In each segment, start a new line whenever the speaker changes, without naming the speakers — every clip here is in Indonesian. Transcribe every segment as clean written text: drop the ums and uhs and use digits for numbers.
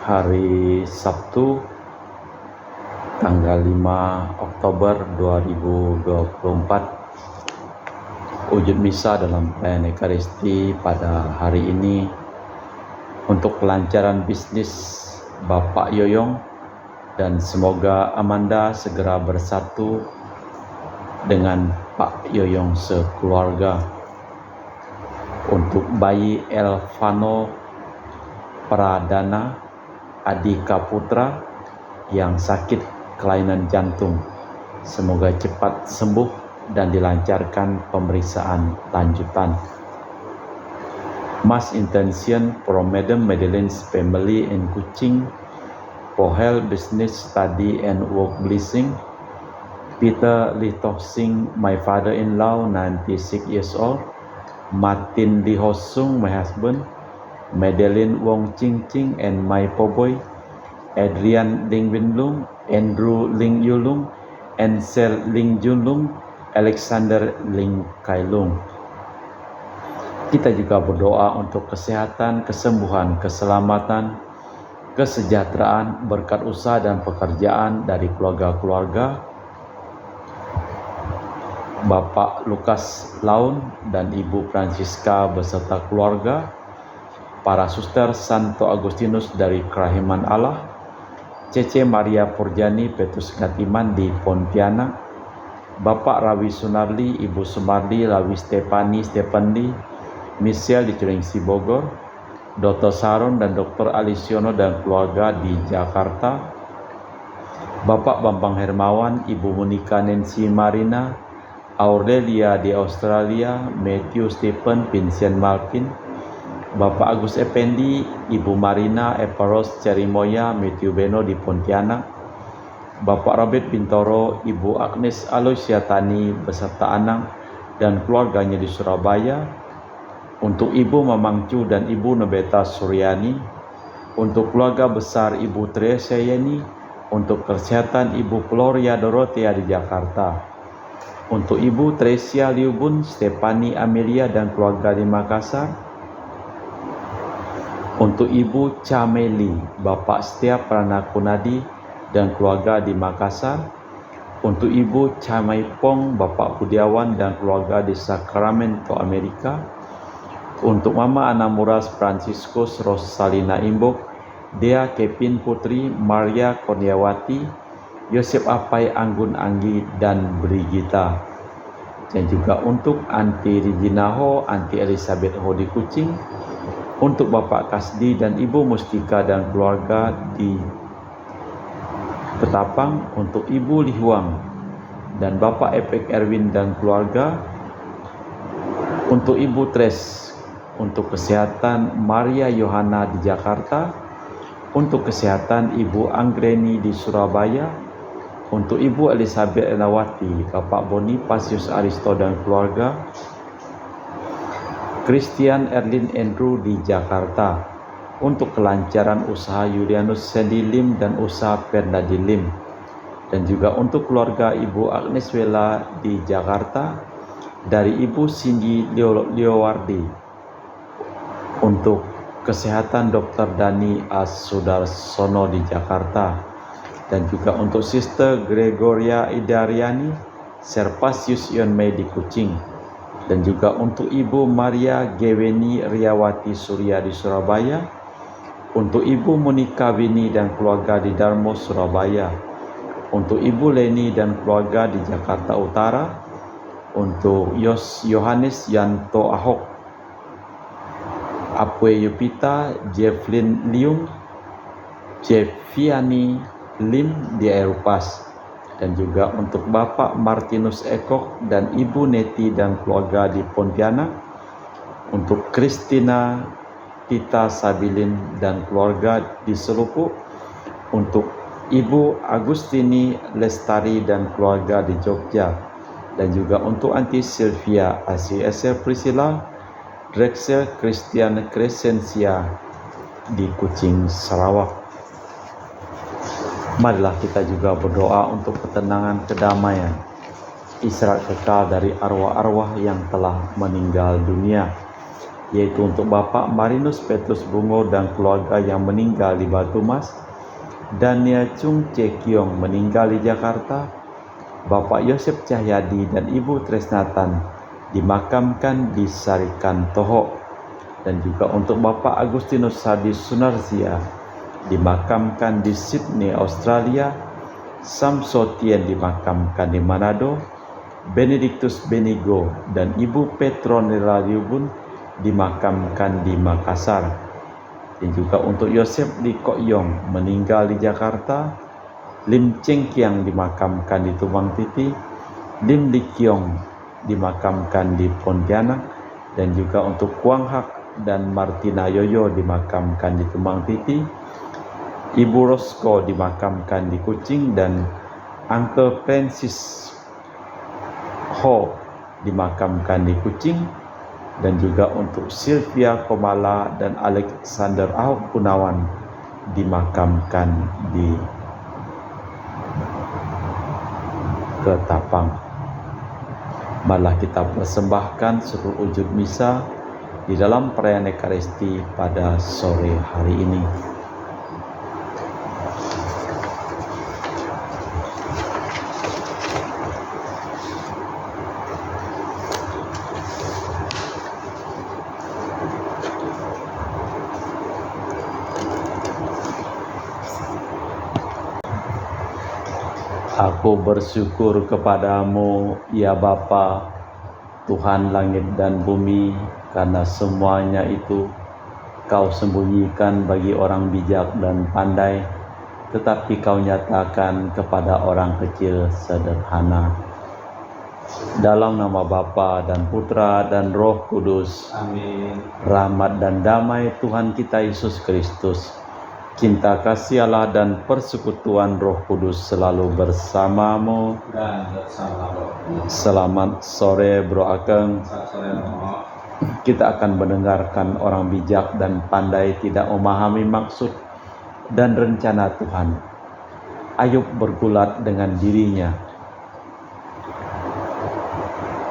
hari Sabtu tanggal 5 Oktober 2024, wujud misa dalam perayaan Ekaristi pada hari ini untuk kelancaran bisnis Bapak Yoyong, dan semoga Amanda segera bersatu dengan Pak Yoyong sekeluarga. Untuk bayi Elvano Pradana Adika Putra yang sakit kelainan jantung, semoga cepat sembuh dan dilancarkan pemeriksaan lanjutan. Mass intention from Madam Madeleine's family in Kuching for health, business, study, and work blessing. Peter Litoh Singh, my father-in-law, 96 years old. Martin Lee Hosung, my husband. Madeline Wong Ching Ching and my poboy. Adrian Ling Winlung, Andrew Ling Yulung, Ansel Ling Junlung, Alexander Ling Kailung. Kita juga berdoa untuk kesehatan, kesembuhan, keselamatan, kesejahteraan, berkat usaha dan pekerjaan dari keluarga-keluarga Bapak Lukas Laun dan Ibu Francisca beserta keluarga, para suster Santo Agustinus dari Kerahiman Allah, Cece Maria Purjani Petrus Gatiman di Pontianak, Bapak Rawi Sunarli, Ibu Sumarli, Rawi Stepani, Michelle di Cilengsi Bogor, Dr. Saron dan Dr. Alisiono dan keluarga di Jakarta, Bapak Bambang Hermawan, Ibu Monika Nancy Marina, Aurelia di Australia, Matthew Stephen, Vincent Malvin, Bapak Agus Effendi, Ibu Marina Eparos Cerimoya, Matthew Beno di Pontianak, Bapak Robert Bintoro, Ibu Agnes Aloysia Tani beserta anak dan keluarganya di Surabaya, untuk Ibu Mamang Cu dan Ibu Nobeta Suryani, untuk keluarga besar Ibu Teresa Yeni, untuk kesehatan Ibu Gloria Dorothea di Jakarta, untuk Ibu Tresia Liubun, Stefani Amelia dan keluarga di Makassar, untuk Ibu Cameli, Bapak Setiap Pranakunadi dan keluarga di Makassar, untuk Ibu Camaipong, Bapak Budiawan dan keluarga di Sacramento, Amerika, untuk Mama Anamuras Franciscus Rosalina Imbok, Dea Kevin Putri, Maria Kurniawati, Yosef Apai Anggun Anggi dan Brigita, dan juga untuk Anti Regina Ho, Anti Elizabeth Ho di Kuching, untuk Bapak Kasdi dan Ibu Mustika dan keluarga di Ketapang, untuk Ibu Lihuang dan Bapak Epek Erwin dan keluarga, untuk Ibu Tres, untuk kesehatan Maria Yohana di Jakarta, untuk kesehatan Ibu Anggreni di Surabaya, untuk Ibu Elizabeth Elawati, Bapak Bonifasius Aristo dan keluarga, Christian Erlin Andrew di Jakarta, untuk kelancaran usaha Julianus Sandy Lim dan usaha Fernandi Lim, dan juga untuk keluarga Ibu Agnes Wela di Jakarta, dari Ibu Cindy Leowardi, untuk kesehatan Dr. Dani Sudarsono di Jakarta, dan juga untuk Sister Gregoria Idariani, Serpasius Yonmei di Kuching, dan juga untuk Ibu Maria Geweni Riawati Surya di Surabaya, untuk Ibu Monika Wini dan keluarga di Darmo, Surabaya, untuk Ibu Leni dan keluarga di Jakarta Utara, untuk Yohanes Yanto Ahok, Apwe Yupita, Jefflin Liung, Jeffiani Lim di Eropas, dan juga untuk Bapak Martinus Ekok dan Ibu Neti dan keluarga di Pontianak, untuk Christina Tita Sabilin dan keluarga di Selupuk, untuk Ibu Agustini Lestari dan keluarga di Jogja, dan juga untuk Aunty Sylvia ACSL Priscilla Drexel Christian Crescencia di Kuching, Sarawak. Marilah kita juga berdoa untuk ketenangan, kedamaian, istirahat kekal dari arwah-arwah yang telah meninggal dunia, yaitu untuk Bapak Marinus Petrus Bungo dan keluarga yang meninggal di Batu Mas, Dania Chung Che Kiong meninggal di Jakarta, Bapak Yosep Cahyadi dan Ibu Tresnatan dimakamkan di Sarikan Toho, dan juga untuk Bapak Agustinus Hadi Sunarzia dimakamkan di Sydney, Australia, Samso Tien dimakamkan di Manado, Benedictus Benigo dan Ibu Petronella Liubun dimakamkan di Makassar. Dan juga untuk Yosef Lee Kok Yong meninggal di Jakarta, Lim Cheng Kiang dimakamkan di Tumbang Titi, Lim Lee Kiong dimakamkan di Pontianak, dan juga untuk Kuang Hak dan Martina Yoyo dimakamkan di Tumbang Titi, Ibu Rosco dimakamkan di Kuching, dan Uncle Francis Ho dimakamkan di Kuching, dan juga untuk Sylvia Komala dan Alexander Ahok Gunawan dimakamkan di Ketapang. Malah kita persembahkan seluruh wujud misa di dalam perayaan Ekaristi pada sore hari ini. Aku bersyukur kepadamu, ya Bapa, Tuhan langit dan bumi, karena semuanya itu Kau sembunyikan bagi orang bijak dan pandai, tetapi Kau nyatakan kepada orang kecil sederhana. Dalam nama Bapa dan Putra dan Roh Kudus. Amin. Rahmat dan damai Tuhan kita Yesus Kristus, cinta kasih Allah dan persekutuan Roh Kudus selalu bersamamu
dan bersama Roh.
Selamat sore Bro Akeng. Kita akan mendengarkan orang bijak dan pandai tidak memahami maksud dan rencana Tuhan. Ayub bergulat dengan dirinya.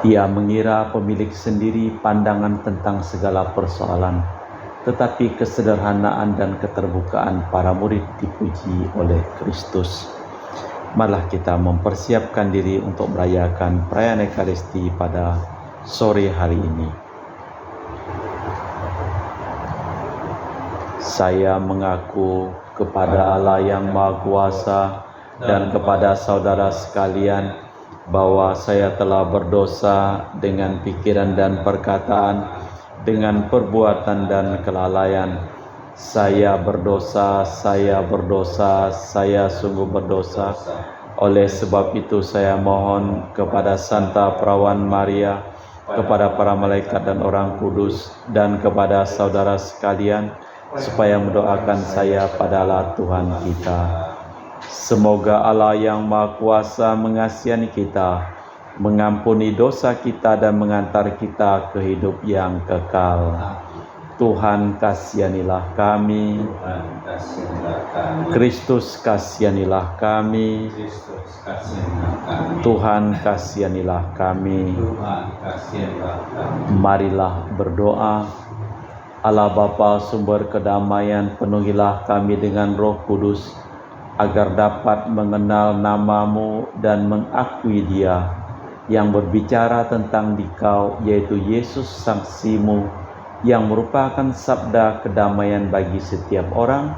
Ia mengira pemilik sendiri pandangan tentang segala persoalan, tetapi kesederhanaan dan keterbukaan para murid dipuji oleh Kristus. Malah kita mempersiapkan diri untuk merayakan perayaan Ekaristi pada sore hari ini. Saya mengaku kepada Allah yang Maha Kuasa dan kepada saudara sekalian bahwa saya telah berdosa dengan pikiran dan perkataan, dengan perbuatan dan kelalaian. Saya berdosa, saya sungguh berdosa. Oleh sebab itu saya mohon kepada Santa Perawan Maria, kepada para malaikat dan orang kudus, dan kepada saudara sekalian, supaya mendoakan saya pada Allah Tuhan kita. Semoga Allah yang Maha Kuasa mengasihi kita, mengampuni dosa kita dan mengantar kita ke hidup yang kekal. Tuhan kasihanilah kami. Kristus kasihanilah kami. Tuhan kasihanilah kami. Marilah berdoa. Allah Bapa sumber kedamaian, penuhilah kami dengan Roh Kudus, agar dapat mengenal nama-Mu dan mengakui Dia yang berbicara tentang Dikau, yaitu Yesus saksi-Mu, yang merupakan sabda kedamaian bagi setiap orang,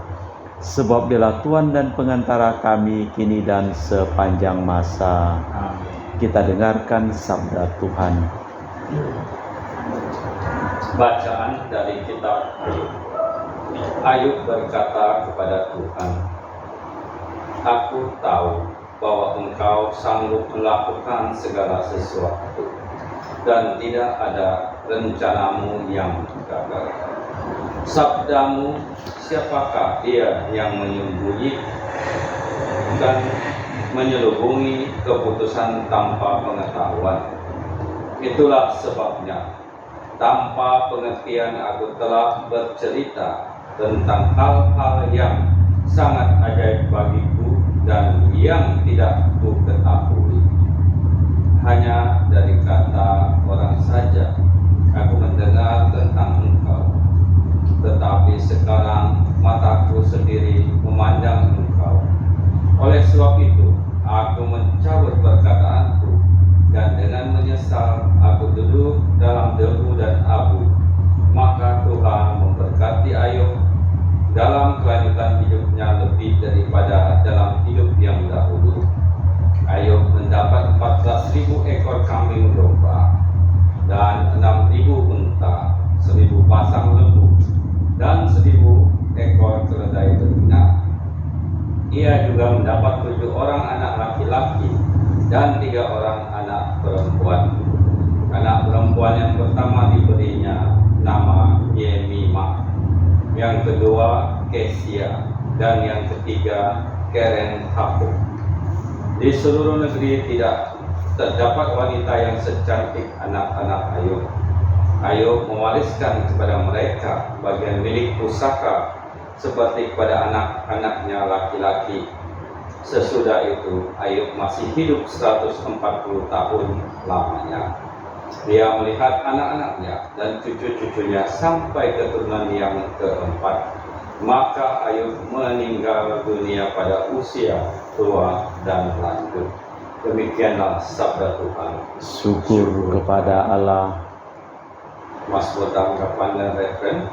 sebab Dialah Tuhan dan pengantara kami kini dan sepanjang masa. Amin. Kita dengarkan sabda Tuhan.
Bacaan dari kitab Ayub. Ayub berkata kepada Tuhan, "Aku tahu bahwa Engkau sanggup melakukan segala sesuatu, dan tidak ada rencana-Mu yang gagal. Sabda-Mu, siapakah dia yang menyembunyi dan menyelubungi keputusan tanpa pengetahuan? Itulah sebabnya tanpa pengertian aku telah bercerita tentang hal-hal yang sangat ajaib bagiku dan yang tidak ku ketahui. Hanya dari kata orang saja aku mendengar tentang tetapi sekarang mataku sendiri memandang Engkau. Oleh sebab itu, aku mencabut perkataanku, dan dengan menyesal aku duduk dalam debu dan abu. Maka Tuhan memberkati Ayub dalam kelanjutan hidupnya lebih daripada dalam hidup yang dahulu. Ayub mendapat 14.000 ekor kambing domba dan 6.000 unta, 1.000 pasang lembu, dan 1.000 ekor keledai betina. Ia juga mendapat 7 orang anak laki-laki dan 3 orang anak perempuan. Anak perempuan yang pertama diberinya nama Yemimah, yang kedua Kesia, dan yang ketiga Keren Hapuk. Di seluruh negeri tidak terdapat wanita yang secantik anak-anak Ayub. Ayub mewariskan kepada mereka bagian milik pusaka seperti kepada anak-anaknya laki-laki. Sesudah itu Ayub masih hidup 140 tahun lamanya. Dia melihat anak-anaknya dan cucu-cucunya sampai keturunan yang keempat. Maka Ayub meninggal dunia pada usia tua dan lanjut. Demikianlah sabda Tuhan.
Syukur kepada Allah.
Mazmur tanggapan dan referen.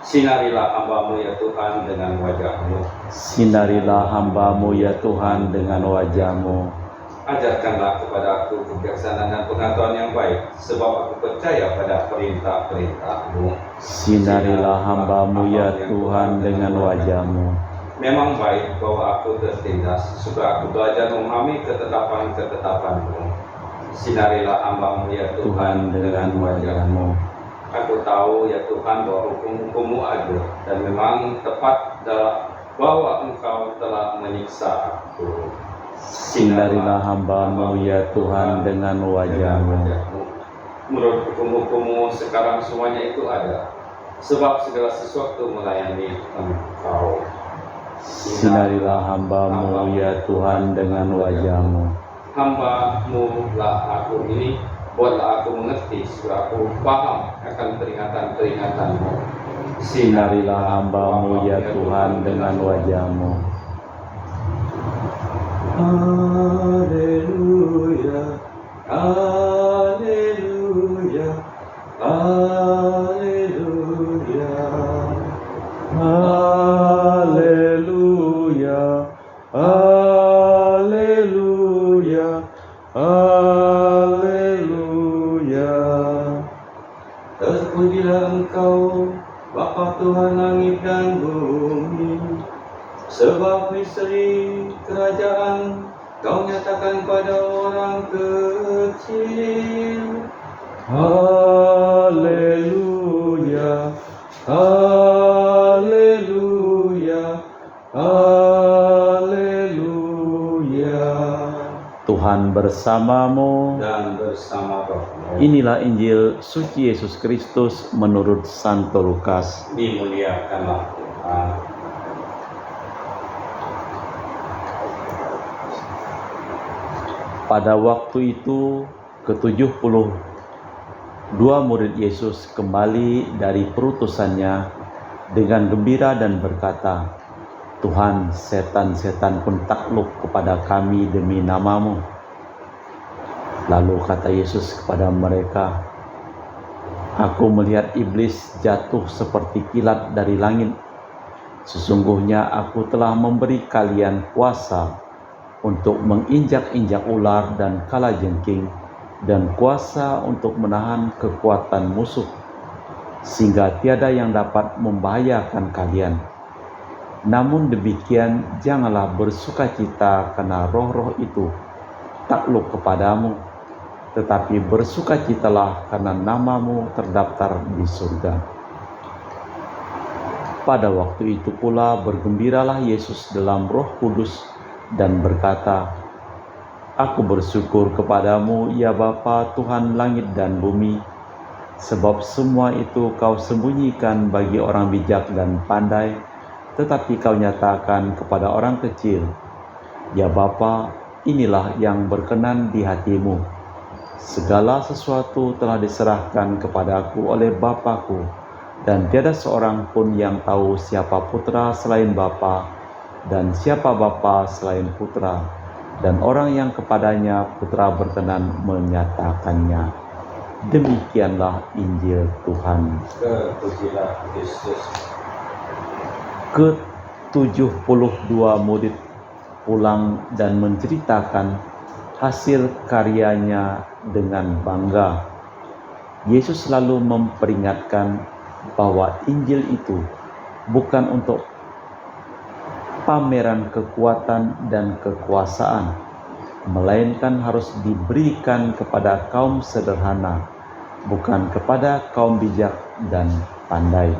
Sinarilah hamba-Mu ya Tuhan dengan wajah-Mu.
Sinarilah hamba-Mu ya Tuhan dengan wajah-Mu.
Ajarkanlah kepada aku kebijaksanaan dan pengetahuan yang baik, sebab aku percaya pada perintah-perintah-Mu.
Sinarilah hamba-Mu ya Tuhan dengan wajah-Mu.
Memang baik bahwa aku tertindas, suka aku belajar memahami ketetapan-ketetapan-Mu. Sinarilah hamba-Mu ya Tuhan dengan wajah-Mu. Aku tahu ya Tuhan bahwa hukum-Mu adil, dan memang tepat bahwa Engkau telah menyiksa aku.
Sinarilah hamba-Mu ya Tuhan dengan wajah-Mu.
Menurut hukum-Mu sekarang semuanya itu ada, sebab segala sesuatu melayani Engkau.
Sinarilah hamba-Mu ya Tuhan dengan wajah-Mu.
Hamba-Mu lah aku ini, buatlah aku mengerti, supaya aku paham akan peringatan-peringatan-Mu.
Sinarilah hamba-Mu ya Tuhan dengan wajah-Mu. Haleluya, haleluya, haleluya, haleluya, haleluya, haleluya. Terpujilah Engkau, Bapa Tuhan langit dan bumi, sebab misteri kerajaan Kau nyatakan pada orang kecil. Haleluya, haleluya, haleluya. Tuhan bersamamu
Dan bersama rohmu.
Inilah Injil suci Yesus Kristus menurut Santo Lukas.
Dimuliakanlah Tuhan.
Pada waktu itu, ke-72 murid Yesus kembali dari perutusannya dengan gembira dan berkata, Tuhan, setan-setan pun takluk kepada kami demi nama-Mu. Lalu kata Yesus kepada mereka, Aku melihat iblis jatuh seperti kilat dari langit. Sesungguhnya aku telah memberi kalian kuasa untuk menginjak-injak ular dan kalajengking, dan kuasa untuk menahan kekuatan musuh, sehingga tiada yang dapat membahayakan kalian. Namun demikian, janganlah bersukacita karena roh-roh itu takluk kepadamu, tetapi bersukacitalah karena namamu terdaftar di surga. Pada waktu itu pula bergembiralah Yesus dalam Roh Kudus dan berkata, Aku bersyukur kepadamu, ya Bapa Tuhan langit dan bumi, sebab semua itu Kau sembunyikan bagi orang bijak dan pandai, tetapi Kau nyatakan kepada orang kecil. Ya Bapa, inilah yang berkenan di hati-Mu. Segala sesuatu telah diserahkan kepadaku oleh Bapa-Ku, dan tiada seorang pun yang tahu siapa Putra selain Bapa, dan siapa Bapa selain Putra, dan orang yang kepadanya Putra berkenan menyatakannya. Demikianlah Injil Tuhan.
Terpujilah Kristus.
Ke-72 murid pulang dan menceritakan hasil karyanya dengan bangga. Yesus selalu memperingatkan bahwa Injil itu bukan untuk pameran kekuatan dan kekuasaan, melainkan harus diberikan kepada kaum sederhana, bukan kepada kaum bijak dan pandai.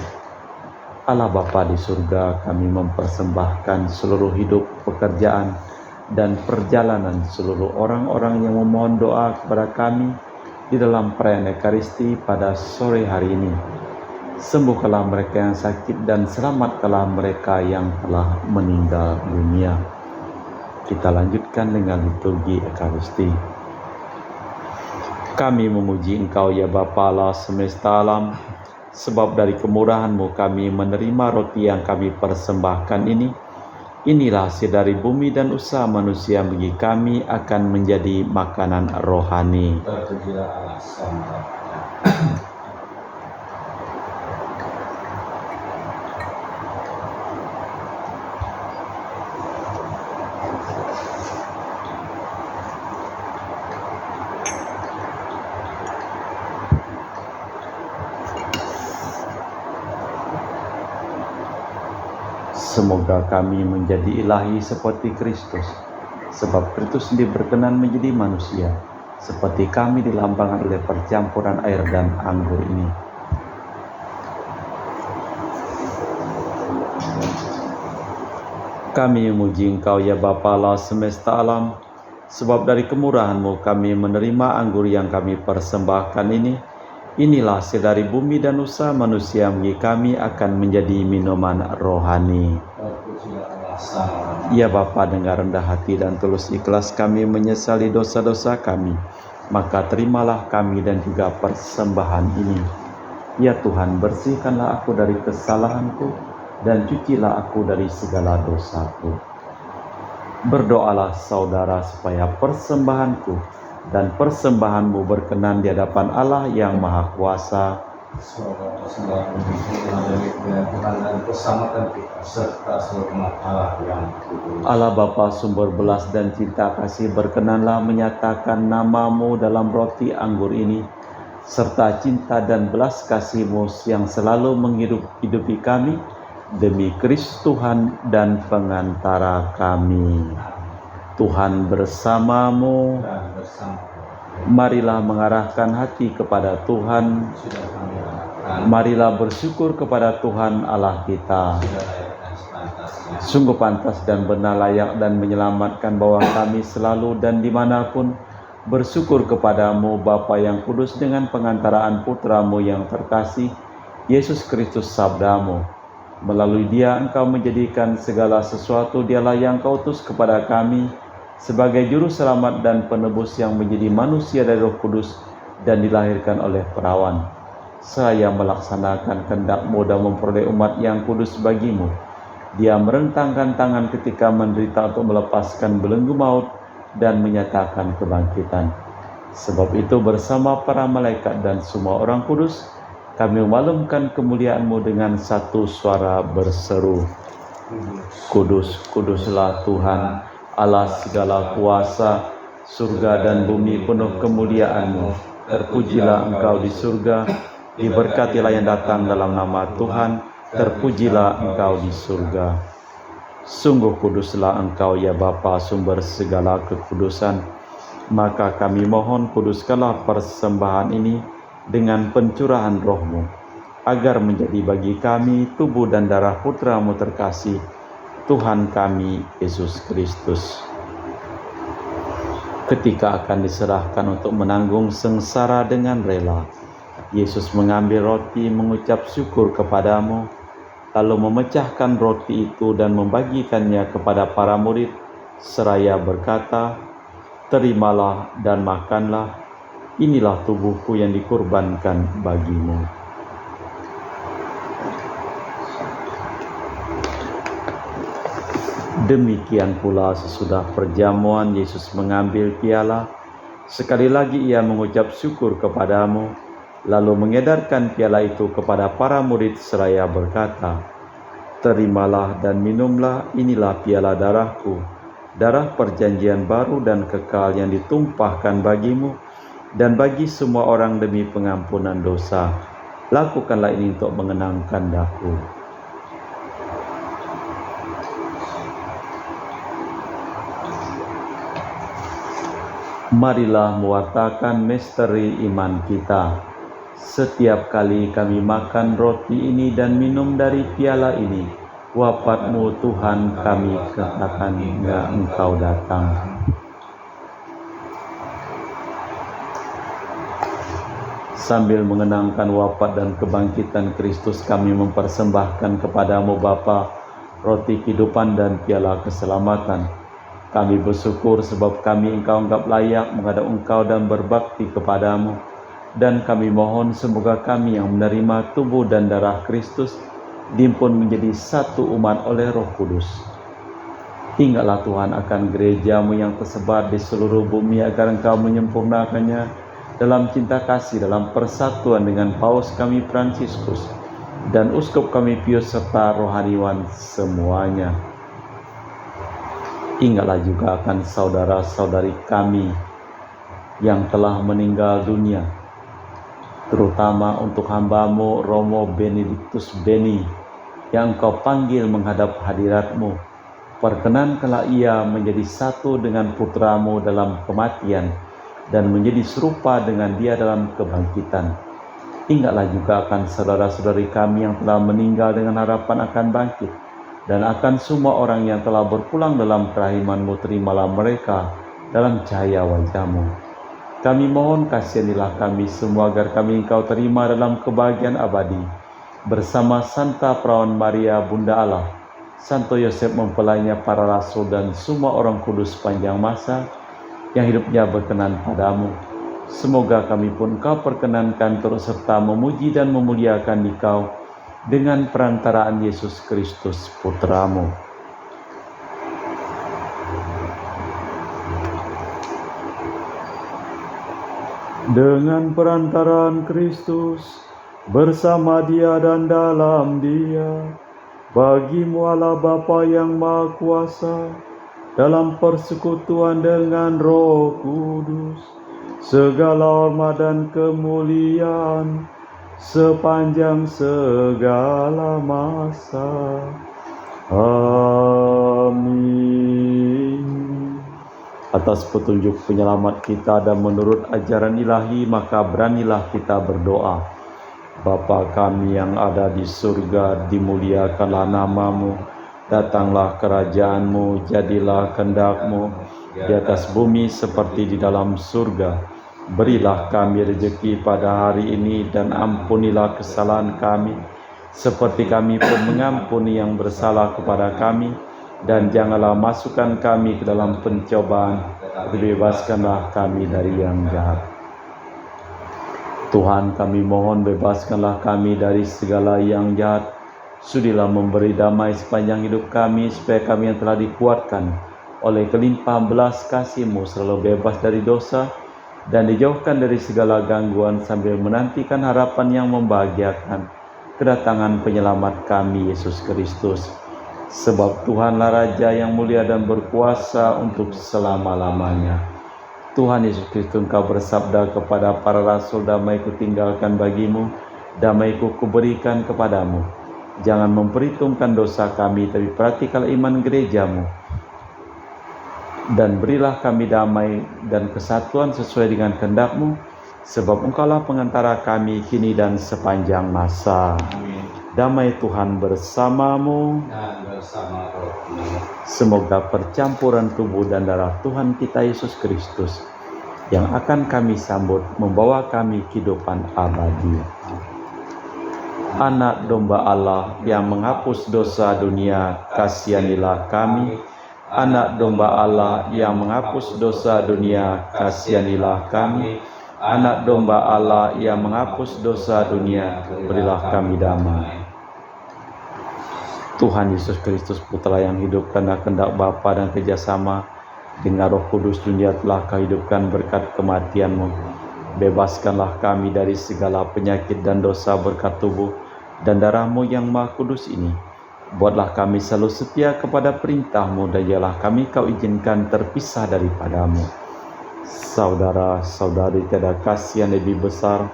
Allah Bapa di surga, kami mempersembahkan seluruh hidup, pekerjaan, dan perjalanan seluruh orang-orang yang memohon doa kepada kami di dalam perayaan Ekaristi pada sore hari ini. Sembuhkanlah mereka yang sakit dan selamatkanlah mereka yang telah meninggal dunia. Kita lanjutkan dengan liturgi Ekaristi. Kami memuji Engkau ya Bapa Allah semesta alam, sebab dari kemurahan-Mu kami menerima roti yang kami persembahkan ini. Inilah hasil dari bumi dan usaha manusia bagi kami akan menjadi makanan rohani.
Terpujilah Allah semesta.
Semoga kami menjadi ilahi seperti Kristus, sebab Kristus sendiri berkenan menjadi manusia, seperti kami dilambangkan oleh percampuran air dan anggur ini. Kami memuji Engkau ya Bapa Allah semesta alam, sebab dari kemurahan-Mu kami menerima anggur yang kami persembahkan ini. Inilah hasil dari bumi dan usaha manusia bagi kami akan menjadi minuman rohani. Ya Bapa, dengan rendah hati dan tulus ikhlas kami menyesali dosa-dosa kami, maka terimalah kami dan juga persembahan ini. Ya Tuhan, bersihkanlah aku dari kesalahanku dan cucilah aku dari segala dosaku. Berdoalah saudara supaya persembahanku dan persembahanmu berkenan di hadapan Allah yang Maha Kuasa.
Semoga persembahan itu dari Tuhan dan keselamatan kita serta seluruh umat Allah yang kudus.
Allah Bapa sumber belas dan cinta kasih, berkenanlah menyatakan nama-Mu dalam roti anggur ini, serta cinta dan belas kasih-Mu yang selalu menghidupi kami, demi Kristus Tuhan dan pengantara kami. Tuhan bersamamu.
Dan bersama
Marilah mengarahkan hati kepada Tuhan.
sudah kami lakukan,
Marilah bersyukur kepada Tuhan Allah kita.
sudah layak dan sepantasnya.
Sungguh pantas dan benar, layak dan menyelamatkan bahwa kami selalu dan dimanapun bersyukur kepadamu Bapa yang kudus, dengan pengantaraan Putra-Mu yang terkasih, Yesus Kristus sabda-Mu. Melalui Dia Engkau menjadikan segala sesuatu. Dialah yang Kau utus kepada kami sebagai juru selamat dan penebus yang menjadi manusia dari Roh Kudus dan dilahirkan oleh perawan. Seraya melaksanakan kehendak-Mu dan memperoleh umat yang kudus bagi-Mu, Dia merentangkan tangan ketika menderita untuk melepaskan belenggu maut dan menyatakan kebangkitan. Sebab itu bersama para malaikat dan semua orang kudus, kami memaklumkan kemuliaan-Mu dengan satu suara berseru, Kudus, kuduslah Tuhan, Allah segala kuasa, surga dan bumi penuh kemuliaan-Mu. Terpujilah Engkau di surga, diberkatilah yang datang dalam nama Tuhan, terpujilah Engkau di surga. Sungguh kuduslah Engkau ya Bapa, sumber segala kekudusan. Maka kami mohon, kuduskanlah persembahan ini dengan pencurahan Roh-Mu, agar menjadi bagi kami tubuh dan darah Putra-Mu terkasih, Tuhan kami Yesus Kristus. Ketika akan diserahkan untuk menanggung sengsara dengan rela, Yesus mengambil roti, mengucap syukur kepadamu, lalu memecahkan roti itu dan membagikannya kepada para murid, seraya berkata, "Terimalah dan makanlah, inilah tubuhku yang dikurbankan bagimu." Demikian pula sesudah perjamuan Yesus mengambil piala, sekali lagi ia mengucap syukur kepadamu, lalu mengedarkan piala itu kepada para murid seraya berkata, "Terimalah dan minumlah, inilah piala darahku, darah perjanjian baru dan kekal yang ditumpahkan bagimu dan bagi semua orang demi pengampunan dosa. Lakukanlah ini untuk mengenangkan Daku." Marilah mewartakan misteri iman kita. Setiap kali kami makan roti ini dan minum dari piala ini, wafat-Mu Tuhan kami katakan hingga Engkau datang. Sambil mengenangkan wafat dan kebangkitan Kristus, kami mempersembahkan kepadamu Bapa roti kehidupan dan piala keselamatan. Kami bersyukur sebab kami Engkau anggap layak menghadap Engkau dan berbakti kepadamu. Dan kami mohon semoga kami yang menerima tubuh dan darah Kristus dihimpun menjadi satu umat oleh Roh Kudus. Ingatlah Tuhan akan gereja-Mu yang tersebar di seluruh bumi agar Engkau menyempurnakannya dalam cinta kasih, dalam persatuan dengan Paus kami Fransiskus dan Uskup kami Pius serta rohaniwan semuanya. Ingatlah juga akan saudara-saudari kami yang telah meninggal dunia, terutama untuk hamba-Mu Romo Benedictus Beni yang Engkau panggil menghadap hadirat-Mu. Perkenankanlah ia menjadi satu dengan putra-Mu dalam kematian dan menjadi serupa dengan dia dalam kebangkitan. Ingatlah juga akan saudara-saudari kami yang telah meninggal dengan harapan akan bangkit, dan akan semua orang yang telah berpulang dalam kerahiman-Mu, terimalah mereka dalam cahaya wajah-Mu. Kami mohon kasihanilah kami semua agar kami Engkau terima dalam kebahagiaan abadi, bersama Santa Perawan Maria Bunda Allah, Santo Yosef mempelainya para rasul dan semua orang kudus sepanjang masa yang hidupnya berkenan padamu. Semoga kami pun Engkau perkenankan turut serta memuji dan memuliakan Dikau dengan perantaraan Yesus Kristus Putra-Mu. Dengan perantaraan Kristus, bersama Dia dan dalam Dia, bagi-Mu Allah Bapa yang Maha Kuasa, dalam persekutuan dengan Roh Kudus, segala hormat dan kemuliaan sepanjang segala masa. Amin. Atas petunjuk penyelamat kita dan menurut ajaran ilahi, maka beranilah kita berdoa. Bapa kami yang ada di surga, dimuliakanlah nama-Mu, datanglah kerajaan-Mu, jadilah kehendak-Mu di atas bumi seperti di dalam surga. Berilah kami rezeki pada hari ini dan ampunilah kesalahan kami, seperti kami pun mengampuni yang bersalah kepada kami. Dan janganlah masukkan kami ke dalam pencobaan, bebaskanlah kami dari yang jahat. Tuhan, kami mohon bebaskanlah kami dari segala yang jahat. Sudilah memberi damai sepanjang hidup kami, supaya kami yang telah dikuatkan oleh kelimpahan belas kasih-Mu selalu bebas dari dosa dan dijauhkan dari segala gangguan, sambil menantikan harapan yang membahagiakan, kedatangan penyelamat kami Yesus Kristus. Sebab Tuhanlah Raja yang mulia dan berkuasa untuk selama-lamanya. Tuhan Yesus Kristus, Engkau bersabda kepada para rasul, "Damai-Ku tinggalkan bagimu, damai-Ku kuberikan kepadamu. Jangan memperhitungkan dosa kami, tapi perhatikanlah iman gereja-Mu. Dan berilah kami damai dan kesatuan sesuai dengan kehendak-Mu, sebab Engkaulah pengantara kami kini dan sepanjang masa." Amin. Damai Tuhan bersamamu
dan bersama rohmu.
Semoga percampuran tubuh dan darah Tuhan kita Yesus Kristus yang akan kami sambut membawa kami kehidupan abadi. Anak domba Allah yang menghapus dosa dunia, kasihanilah kami. Anak domba Allah yang menghapus dosa dunia, kasihanilah kami. Anak domba Allah yang menghapus dosa dunia, berilah kami damai. Tuhan Yesus Kristus Putra yang hidup karena kehendak Bapa dan kerjasama dengan Roh Kudus, dunia telah Kau hidupkan berkat kematian-Mu. Bebaskanlah kami dari segala penyakit dan dosa berkat tubuh dan darah-Mu yang Maha Kudus ini. Buatlah kami selalu setia kepada perintah-Mu dan janganlah kami Kau izinkan terpisah daripada-Mu. Saudara-saudari, tiada kasih yang lebih besar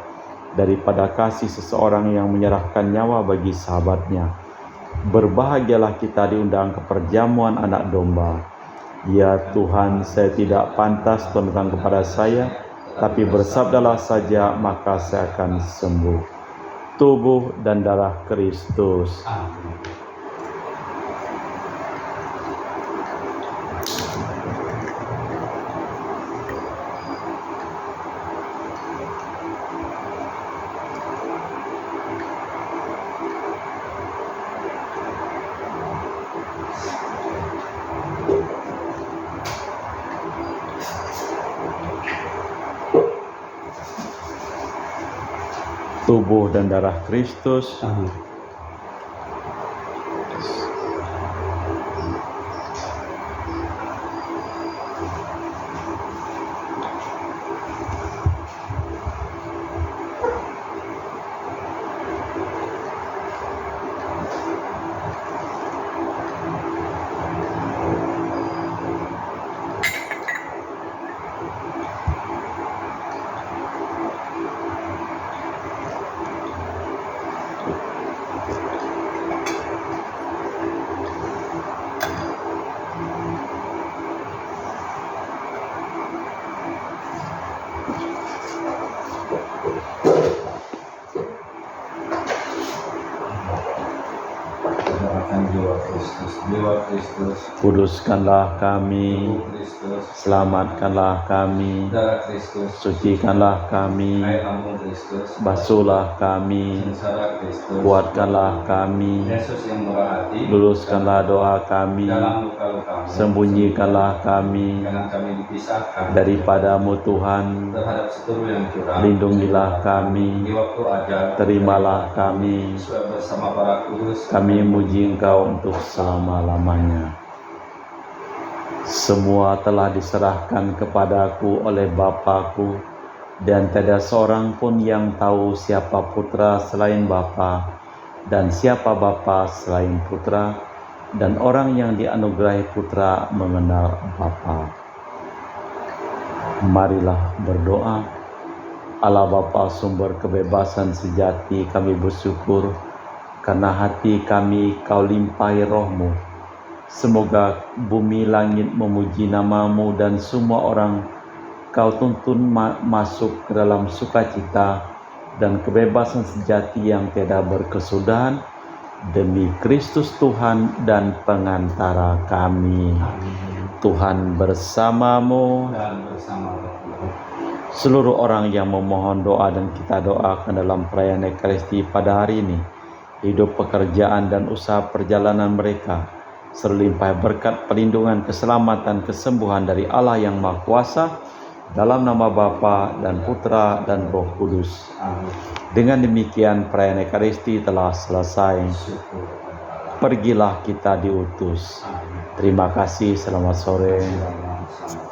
daripada kasih seseorang yang menyerahkan nyawa bagi sahabatnya. Berbahagialah kita diundang ke perjamuan anak domba. Ya Tuhan, saya tidak pantas Tuhan datang kepada saya, tapi bersabdalah saja maka saya akan sembuh. Tubuh dan darah Kristus.
Amin.
Tubuh dan darah Kristus.
Amin. Jiwa Kristus,
Kuduskanlah kami,
tubuh Kristus,
selamatkanlah kami,
darah Kristus,
sucikanlah kami,
air lambung Kristus,
basuhlah kami,
sengsara Kristus,
kuatkanlah kami,
Yesus yang murah hati,
luluskanlah doa kami,
dalam luka-lukamu,
sembunyikanlah kami
jangan kami dipisahkan
daripada-Mu Tuhan,
terhadap seteru yang curang,
lindungilah kami,
di waktu ajal,
terimalah kami,
sesuai bersama para kudus,
kami muji Engkau untuk selama-lamanya. Semua telah diserahkan kepadaku oleh Bapa-Ku, dan tiada seorang pun yang tahu siapa Putra selain Bapa, dan siapa Bapa selain Putra, dan orang yang dianugerahi Putra mengenal Bapa. Marilah berdoa. Allah Bapa, sumber kebebasan sejati, kami bersyukur karena hati kami Kau limpahi Roh-Mu. Semoga bumi langit memuji nama-Mu dan semua orang Kau tuntun masuk ke dalam sukacita dan kebebasan sejati yang tiada berkesudahan, demi Kristus Tuhan dan pengantara kami. Tuhan bersama-Mu.
dan bersama Roh.
Seluruh orang yang memohon doa dan kita doakan dalam perayaan Ekaristi pada hari ini, hidup, pekerjaan, dan usaha perjalanan mereka serlimpah berkat, perlindungan, keselamatan, kesembuhan dari Allah yang Maha Kuasa, dalam nama Bapa dan Putra dan Roh Kudus.
Amin.
Dengan demikian perayaan Ekaristi telah selesai.
Syukur kepada Allah.
Pergilah kita diutus.
Amin.
Terima kasih, selamat sore.
Selamat